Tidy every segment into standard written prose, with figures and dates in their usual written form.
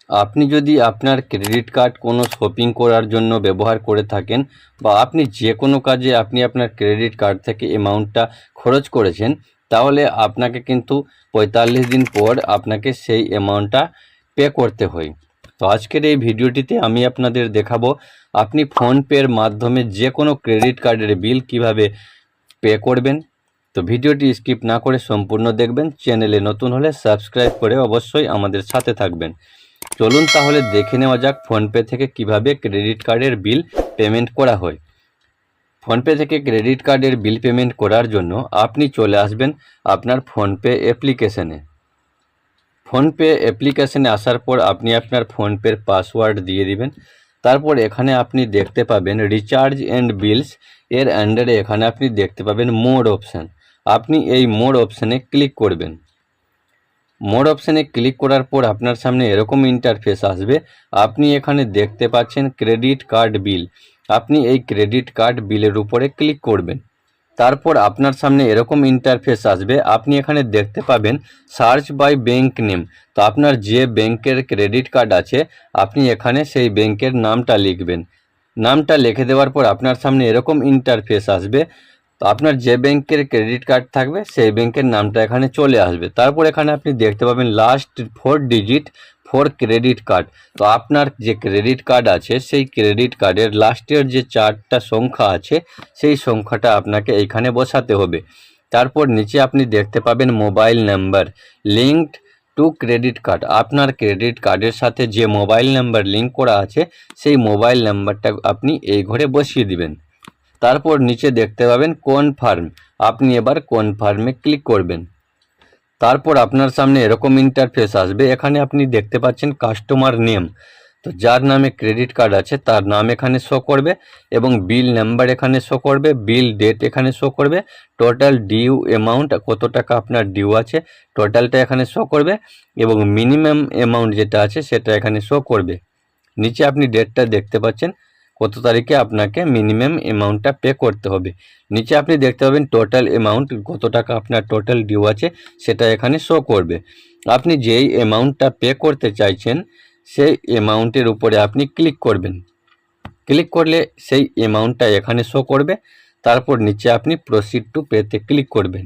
আপনি যদি আপনার ক্রেডিট কার্ড কোনো শপিং করার জন্য ব্যবহার করে থাকেন বা আপনি যে কোনো কাজে আপনি আপনার ক্রেডিট কার্ড থেকে অ্যামাউন্টটা খরচ করেছেন, তাহলে আপনাকে কিন্তু ৪৫ দিন পর আপনাকে সেই অ্যামাউন্টটা পে করতে হয়। তো আজকের এই ভিডিওটিতে আমি আপনাদের দেখাবো আপনি ফোনপের মাধ্যমে যে কোনো ক্রেডিট কার্ডের বিল কিভাবে পে করবেন। তো ভিডিওটি স্কিপ না করে সম্পূর্ণ দেখবেন। চ্যানেলে নতুন হলে সাবস্ক্রাইব করে অবশ্যই আমাদের সাথে থাকবেন। চলুন তাহলে দেখে নেওয়া যাক ফোনপে থেকে কিভাবে ক্রেডিট কার্ডের বিল পেমেন্ট করা হয়। ফোনপে থেকে ক্রেডিট কার্ডের বিল পেমেন্ট করার জন্য আপনি চলে আসবেন আপনার ফোনপে অ্যাপ্লিকেশনে। ফোনপে অ্যাপ্লিকেশনে আসার পর আপনি আপনার ফোনপের পাসওয়ার্ড দিয়ে দিবেন। তারপর এখানে আপনি দেখতে পাবেন রিচার্জ অ্যান্ড বিলস এর আন্ডারে এখানে আপনি দেখতে পাবেন মোড অপশান। আপনি এই মোড অপশানে ক্লিক করবেন। মোড অপশানে ক্লিক করার পর আপনার সামনে এরকম ইন্টারফেস আসবে। আপনি এখানে দেখতে পাচ্ছেন ক্রেডিট কার্ড বিল। আপনি এই ক্রেডিট কার্ড বিলের উপরে ক্লিক করবেন। তারপর আপনার সামনে এরকম ইন্টারফেস আসবে। আপনি এখানে দেখতে পাবেন সার্চ বাই ব্যাঙ্ক নেম। তো আপনার যে ব্যাংকের ক্রেডিট কার্ড আছে আপনি এখানে সেই ব্যাংকের নামটা লিখবেন। নামটা লিখে দেওয়ার পর আপনার সামনে এরকম ইন্টারফেস আসবে। তো আপনার যে ব্যাংকের ক্রেডিট কার্ড থাকবে সেই ব্যাংকের নামটা এখানে চলে আসবে। তারপর এখানে আপনি দেখতে পাবেন last 4 digit for credit card. তো আপনার যে ক্রেডিট কার্ড আছে সেই ক্রেডিট কার্ডের লাস্টের যে 4টা সংখ্যা আছে সেই সংখ্যাটা আপনাকে এইখানে বসাতে হবে। তারপর নিচে আপনি দেখতে পাবেন mobile number linked to credit card. আপনার ক্রেডিট কার্ডের সাথে যে মোবাইল নাম্বার লিঙ্ক করা আছে সেই মোবাইল নাম্বারটা আপনি এই ঘরে বসিয়ে দিবেন। তারপর নিচে দেখতে পাবেন কনফার্ম। আপনি এবার কনফার্মে ক্লিক করবেন। তারপর আপনার সামনে এরকম ইন্টারফেস আসবে। এখানে আপনি দেখতে পাচ্ছেন কাস্টমার নেম। তো যার নামে ক্রেডিট কার্ড আছে তার নাম এখানে শো করবে এবং বিল নাম্বার এখানে শো করবে, বিল ডেট এখানে শো করবে, টোটাল ডিউ অ্যামাউন্ট কত টাকা আপনার ডিউ আছে টোটালটা এখানে শো করবে এবং মিনিমাম অ্যামাউন্ট যেটা আছে সেটা এখানে শো করবে। নিচে আপনি ডেটটা দেখতে পাচ্ছেন কত তারিখে আপনাকে মিনিমাম অ্যামাউন্টটা পে করতে হবে। নিচে আপনি দেখতে পাবেন টোটাল অ্যামাউন্ট কত টাকা আপনার টোটাল ডিউ আছে সেটা এখানে শো করবে। আপনি যেই অ্যামাউন্টটা পে করতে চাইছেন সেই অ্যামাউন্টের উপরে আপনি ক্লিক করবেন। ক্লিক করলে সেই অ্যামাউন্টটা এখানে শো করবে। তারপর নিচে আপনি প্রসিড টু পেতে ক্লিক করবেন।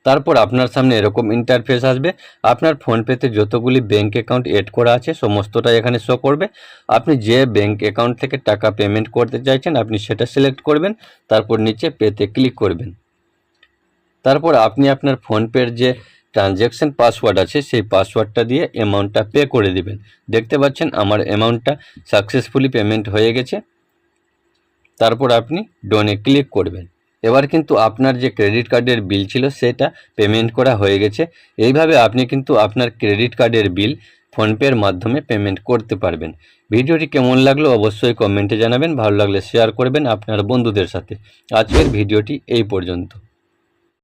তারপর আপনার সামনে এরকম ইন্টারফেস আসবে। আপনার ফোনপেতে যতগুলি ব্যাঙ্ক অ্যাকাউন্ট এড করা আছে সমস্তটাই এখানে শো করবে। আপনি যে ব্যাঙ্ক অ্যাকাউন্ট থেকে টাকা পেমেন্ট করতে চাইছেন আপনি সেটা সিলেক্ট করবেন। তারপর নিচে পেতে ক্লিক করবেন। তারপর আপনি আপনার ফোনপের যে ট্রানজ্যাকশান পাসওয়ার্ড আছে সেই পাসওয়ার্ডটা দিয়ে অ্যামাউন্টটা পে করে দিবেন। দেখতে পাচ্ছেন আমার অ্যামাউন্টটা সাকসেসফুলি পেমেন্ট হয়ে গেছে। তারপর আপনি ডনে ক্লিক করবেন। এবার কিন্তু আপনার যে ক্রেডিট কার্ডের বিল ছিল সেটা পেমেন্ট করা হয়ে গেছে। এইভাবে আপনি কিন্তু আপনার ক্রেডিট কার্ডের বিল ফোনপের মাধ্যমে পেমেন্ট করতে পারবেন। ভিডিওটি কেমন লাগলো অবশ্যই কমেন্টে জানাবেন। ভালো লাগলে শেয়ার করবেন আপনার বন্ধুদের সাথে। আজকের ভিডিওটি এই পর্যন্ত।